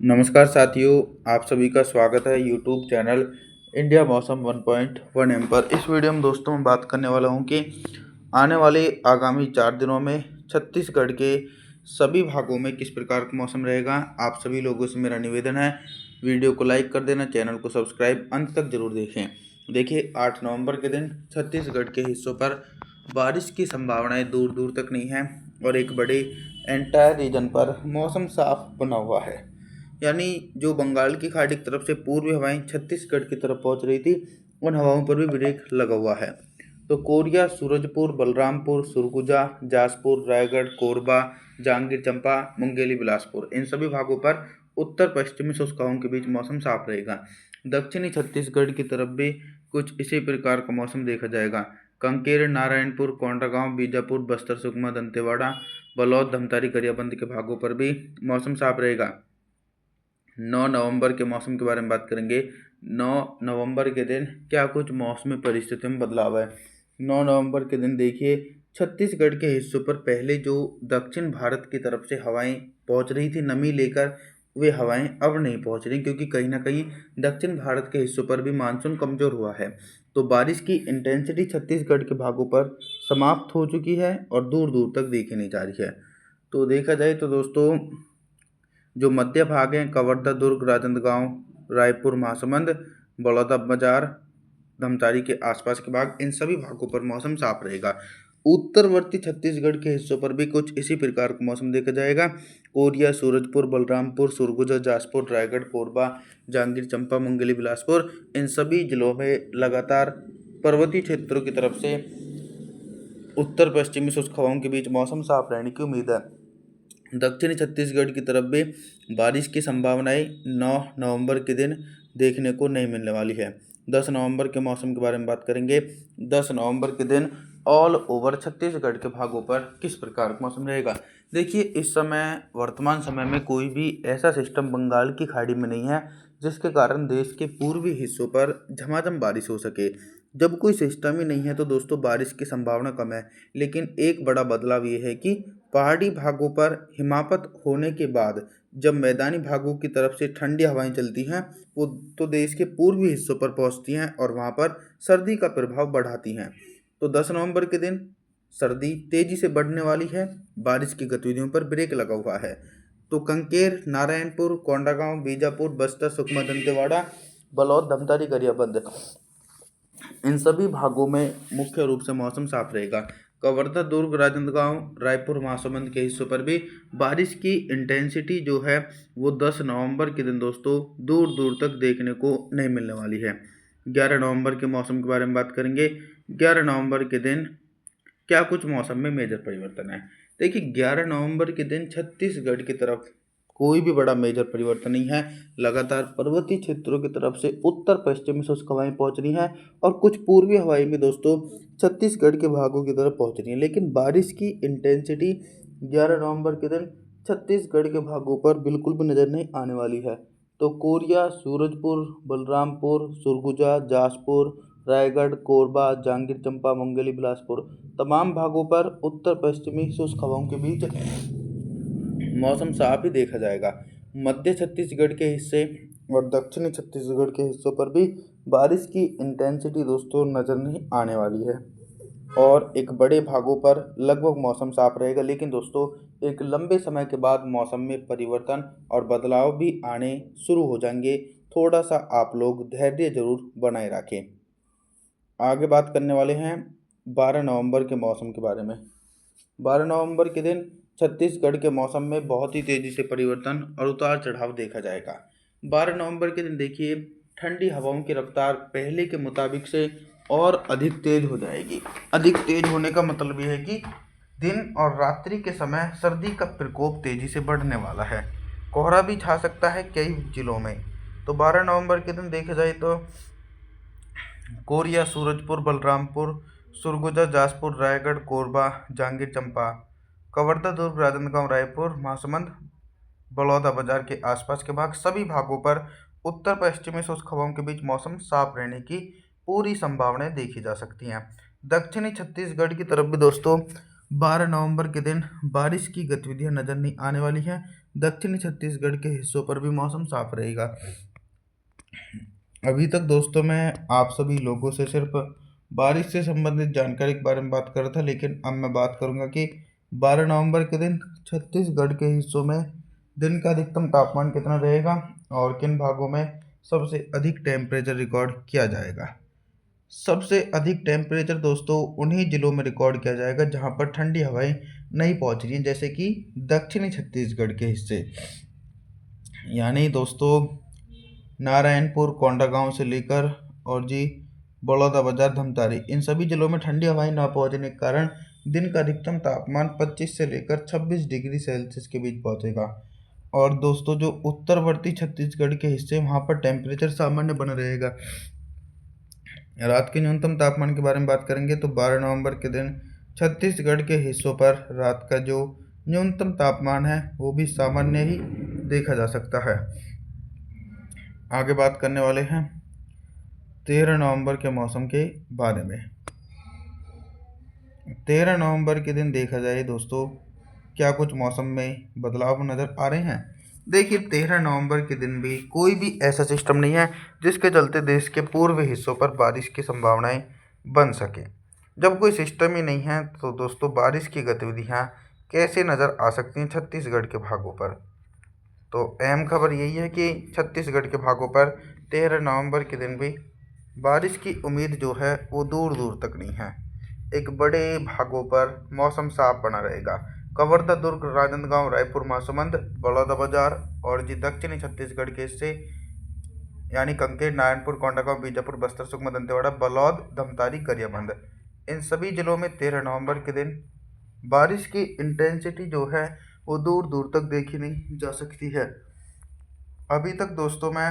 नमस्कार साथियों, आप सभी का स्वागत है यूट्यूब चैनल इंडिया मौसम 1.1 एम पर। इस वीडियो में दोस्तों मैं बात करने वाला हूं कि आने वाले आगामी 4 दिनों में छत्तीसगढ़ के सभी भागों में किस प्रकार का मौसम रहेगा। आप सभी लोगों से मेरा निवेदन है, वीडियो को लाइक कर देना, चैनल को सब्सक्राइब अंत तक जरूर देखें। देखिए, 8 नवंबर के दिन छत्तीसगढ़ के हिस्सों पर बारिश की संभावनाएं दूर दूर तक नहीं है और एक बड़े एंटायर रीजन पर मौसम साफ बना हुआ है। यानी जो बंगाल की खाड़ी की तरफ से पूर्वी हवाएं छत्तीसगढ़ की तरफ पहुंच रही थी, उन हवाओं पर भी ब्रेक लगा हुआ है। तो कोरिया, सूरजपुर, बलरामपुर, सुरगुजा, जासपुर, रायगढ़, कोरबा, जांजगीर चांपा, मुंगेली, बिलासपुर, इन सभी भागों पर उत्तर पश्चिमी शुष्क हवाओं के बीच मौसम साफ रहेगा। दक्षिणी छत्तीसगढ़ की तरफ भी कुछ इसी प्रकार का मौसम देखा जाएगा। कंकेर, नारायणपुर, कोंडागांव, बीजापुर, बस्तर, सुकमा, दंतेवाड़ा, बलौद, धमतारी, गरियाबंद के भागों पर भी मौसम साफ रहेगा। 9 नवंबर के मौसम के बारे में बात करेंगे। 9 नवंबर के दिन क्या कुछ मौसमी परिस्थितियों में बदलाव है। 9 नवंबर के दिन देखिए, छत्तीसगढ़ के हिस्सों पर पहले जो दक्षिण भारत की तरफ से हवाएं पहुंच रही थी नमी लेकर, वे हवाएं अब नहीं पहुंच रही, क्योंकि कहीं ना कहीं दक्षिण भारत के हिस्सों पर भी मानसून कमज़ोर हुआ है। तो बारिश की इंटेंसिटी छत्तीसगढ़ के भागों पर समाप्त हो चुकी है और दूर दूर तक देखी नहीं जा रही है। तो देखा जाए तो दोस्तों, जो मध्य भाग हैं, कवर्धा, दुर्ग, राजनांदगांव, रायपुर, महासमुंद, बलौदाबाजार, धमतारी के आसपास के भाग, इन सभी भागों पर मौसम साफ रहेगा। उत्तरवर्ती छत्तीसगढ़ के हिस्सों पर भी कुछ इसी प्रकार का मौसम देखा जाएगा। कोरिया, सूरजपुर, बलरामपुर, सुरगुजा, जासपुर, रायगढ़, कोरबा, जांजगीर चांपा, मुंगेली, बिलासपुर, इन सभी जिलों में लगातार पर्वतीय क्षेत्रों की तरफ से उत्तर पश्चिमी शुष्क हवाओं के बीच मौसम साफ रहने की उम्मीद है। दक्षिणी छत्तीसगढ़ की तरफ भी बारिश की संभावनाएं 9 नवंबर के दिन देखने को नहीं मिलने वाली है। 10 नवंबर के मौसम के बारे में बात करेंगे। 10 नवंबर के दिन ऑल ओवर छत्तीसगढ़ के भागों पर किस प्रकार का मौसम रहेगा। देखिए, इस समय वर्तमान समय में कोई भी ऐसा सिस्टम बंगाल की खाड़ी में नहीं है जिसके कारण देश के पूर्वी हिस्सों पर झमाझम बारिश हो सके। जब कोई सिस्टम ही नहीं है तो दोस्तों बारिश की संभावना कम है। लेकिन एक बड़ा बदलाव ये है कि पहाड़ी भागों पर हिमापत होने के बाद जब मैदानी भागों की तरफ से ठंडी हवाएं चलती हैं, वो तो देश के पूर्वी हिस्सों पर पहुंचती हैं और वहां पर सर्दी का प्रभाव बढ़ाती हैं। तो 10 नवंबर के दिन सर्दी तेजी से बढ़ने वाली है, बारिश की गतिविधियों पर ब्रेक लगा हुआ है। तो कंकेर, नारायणपुर, कोंडागांव, बीजापुर, बस्तर, सुकमा, दंतेवाड़ा, बलौद, धमतारी, गरियाबंद, इन सभी भागों में मुख्य रूप से मौसम साफ रहेगा। कवर्धा, दुर्ग, राजनांदगांव, रायपुर, महासमुंद के हिस्सों पर भी बारिश की इंटेंसिटी जो है वो 10 नवंबर के दिन दोस्तों दूर दूर तक देखने को नहीं मिलने वाली है। 11 नवंबर के मौसम के बारे में बात करेंगे। 11 नवंबर के दिन क्या कुछ मौसम में मेजर परिवर्तन है। देखिए, 11 नवंबर के दिन छत्तीसगढ़ की तरफ कोई भी बड़ा मेजर परिवर्तन नहीं है। लगातार पर्वतीय क्षेत्रों की तरफ से उत्तर पश्चिमी शुष्क हवाएं पहुंच रही हैं और कुछ पूर्वी हवाएं भी दोस्तों छत्तीसगढ़ के भागों की तरफ पहुंच रही हैं। लेकिन बारिश की इंटेंसिटी 11 नवंबर के दिन छत्तीसगढ़ के भागों पर बिल्कुल भी नज़र नहीं आने वाली है। तो कोरिया, सूरजपुर, बलरामपुर, सुरगुजा, जासपुर, रायगढ़, कोरबा, जांजगीर चांपा, मुंगेली, बिलासपुर, तमाम भागों पर उत्तर पश्चिमी शुष्क हवाओं के बीच मौसम साफ ही देखा जाएगा। मध्य छत्तीसगढ़ के हिस्से और दक्षिणी छत्तीसगढ़ के हिस्सों पर भी बारिश की इंटेंसिटी दोस्तों नज़र नहीं आने वाली है और एक बड़े भागों पर लगभग मौसम साफ रहेगा। लेकिन दोस्तों, एक लंबे समय के बाद मौसम में परिवर्तन और बदलाव भी आने शुरू हो जाएंगे। थोड़ा सा आप लोग धैर्य जरूर बनाए रखें। आगे बात करने वाले हैं 12 नवंबर के मौसम के बारे में। 12 नवंबर के दिन छत्तीसगढ़ के मौसम में बहुत ही तेज़ी से परिवर्तन और उतार चढ़ाव देखा जाएगा। 12 नवंबर के दिन देखिए, ठंडी हवाओं की रफ्तार पहले के मुताबिक से और अधिक तेज हो जाएगी। अधिक तेज होने का मतलब ये है कि दिन और रात्रि के समय सर्दी का प्रकोप तेजी से बढ़ने वाला है। कोहरा भी छा सकता है कई जिलों में। तो 12 नवंबर के दिन देखा जाए तो कोरिया, सूरजपुर, बलरामपुर, सुरगुजा, जासपुर, रायगढ़, कोरबा, जांजगीर चांपा, कवर्धा, दुर्ग, राजनांदगांव, रायपुर, महासमुंद, बलौदाबाजार के आसपास के भाग, सभी भागों पर उत्तर पश्चिमी शुष्क हवाओं के बीच मौसम साफ रहने की पूरी संभावनाएं देखी जा सकती हैं। दक्षिणी छत्तीसगढ़ की तरफ भी दोस्तों 12 नवंबर के दिन बारिश की गतिविधियां नजर नहीं आने वाली हैं। दक्षिणी छत्तीसगढ़ के हिस्सों पर भी मौसम साफ रहेगा। अभी तक दोस्तों मैं आप सभी लोगों से सिर्फ बारिश से संबंधित जानकारी के बारे में बात कर रहा था, लेकिन अब मैं बात करूंगा कि 12 नवंबर के दिन छत्तीसगढ़ के हिस्सों में दिन का अधिकतम तापमान कितना रहेगा और किन भागों में सबसे अधिक टेम्परेचर रिकॉर्ड किया जाएगा। सबसे अधिक टेम्परेचर दोस्तों उन्हीं जिलों में रिकॉर्ड किया जाएगा जहां पर ठंडी हवाएं नहीं पहुंच रही हैं, जैसे कि दक्षिणी छत्तीसगढ़ के हिस्से, यानी दोस्तों नारायणपुर, कोंडागांव से लेकर और जी बलौदाबाजार, धमतारी, इन सभी जिलों में ठंडी हवाएं न पहुंचने के कारण दिन का अधिकतम तापमान 25 से लेकर 26 डिग्री सेल्सियस के बीच पहुंचेगा। और दोस्तों जो उत्तरवर्ती छत्तीसगढ़ के हिस्से वहां पर टेम्परेचर सामान्य बना रहेगा। रात के न्यूनतम तापमान के बारे में बात करेंगे तो 12 नवंबर के दिन छत्तीसगढ़ के हिस्सों पर रात का जो न्यूनतम तापमान है वो भी सामान्य ही देखा जा सकता है। आगे बात करने वाले हैं 13 नवंबर के मौसम के बारे में। 13 नवंबर के दिन देखा जाए दोस्तों क्या कुछ मौसम में बदलाव नज़र आ रहे हैं। देखिए 13 नवंबर के दिन भी कोई भी ऐसा सिस्टम नहीं है जिसके चलते देश के पूर्व हिस्सों पर बारिश की संभावनाएं बन सके। जब कोई सिस्टम ही नहीं है तो दोस्तों बारिश की गतिविधियां कैसे नज़र आ सकती हैं छत्तीसगढ़ के भागों पर। तो अहम खबर यही है कि छत्तीसगढ़ के भागों पर 13 नवंबर के दिन भी बारिश की उम्मीद जो है वो दूर दूर तक नहीं है। एक बड़े भागों पर मौसम साफ बना रहेगा। कवर्धा, दुर्ग, राजनांदगांव, रायपुर, महासमुंद, बलौदाबाजार और जी दक्षिणी छत्तीसगढ़ के हिस्से यानी कांकेर, नारायणपुर, कोंडागांव, बीजापुर, बस्तर, सुकमा, दंतेवाड़ा, बलौद, धमतारी, गरियाबंद, इन सभी जिलों में 13 नवंबर के दिन बारिश की इंटेंसिटी जो है वो दूर दूर तक देखी नहीं जा सकती है। अभी तक दोस्तों मैं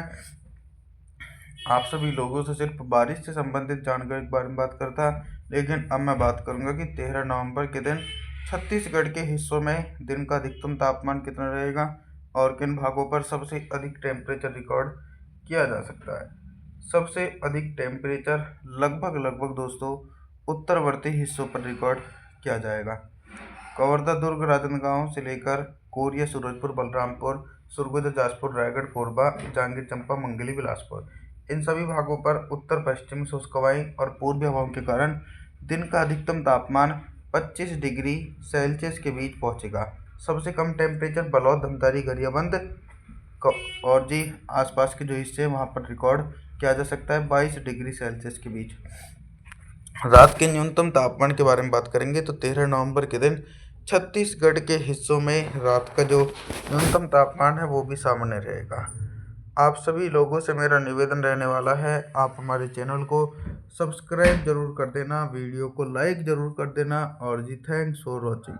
आप सभी लोगों से सिर्फ बारिश से संबंधित जानकारी के बारे में बात करता, लेकिन अब मैं बात करूंगा कि 13 नवंबर के दिन छत्तीसगढ़ के हिस्सों में दिन का अधिकतम तापमान कितना रहेगा और किन भागों पर सबसे अधिक टेम्परेचर रिकॉर्ड किया जा सकता है। सबसे अधिक टेम्परेचर लगभग दोस्तों उत्तरवर्ती हिस्सों पर रिकॉर्ड किया जाएगा। कवर्धा, दुर्ग, राजनांदगांव से लेकर कोरिया, सूरजपुर, बलरामपुर, सुरगुजा, जाजपुर, रायगढ़, कोरबा, जांजगीर चांपा, मंगली, बिलासपुर, इन सभी भागों पर उत्तर पश्चिमी शुष्क हवाएं और पूर्वी हवाओं के कारण दिन का अधिकतम तापमान 25 डिग्री सेल्सियस के बीच पहुंचेगा। सबसे कम टेम्परेचर बलौद, धमतारी, गरियाबंद और जी आसपास के जो हिस्से हैं वहाँ पर रिकॉर्ड किया जा सकता है 22 डिग्री सेल्सियस के बीच। रात के न्यूनतम तापमान के बारे में बात करेंगे तो 13 नवंबर के दिन छत्तीसगढ़ के हिस्सों में रात का जो न्यूनतम तापमान है वो भी सामान्य रहेगा। आप सभी लोगों से मेरा निवेदन रहने वाला है, आप हमारे चैनल को सब्सक्राइब जरूर कर देना, वीडियो को लाइक जरूर कर देना और जी थैंक्स फॉर वॉचिंग।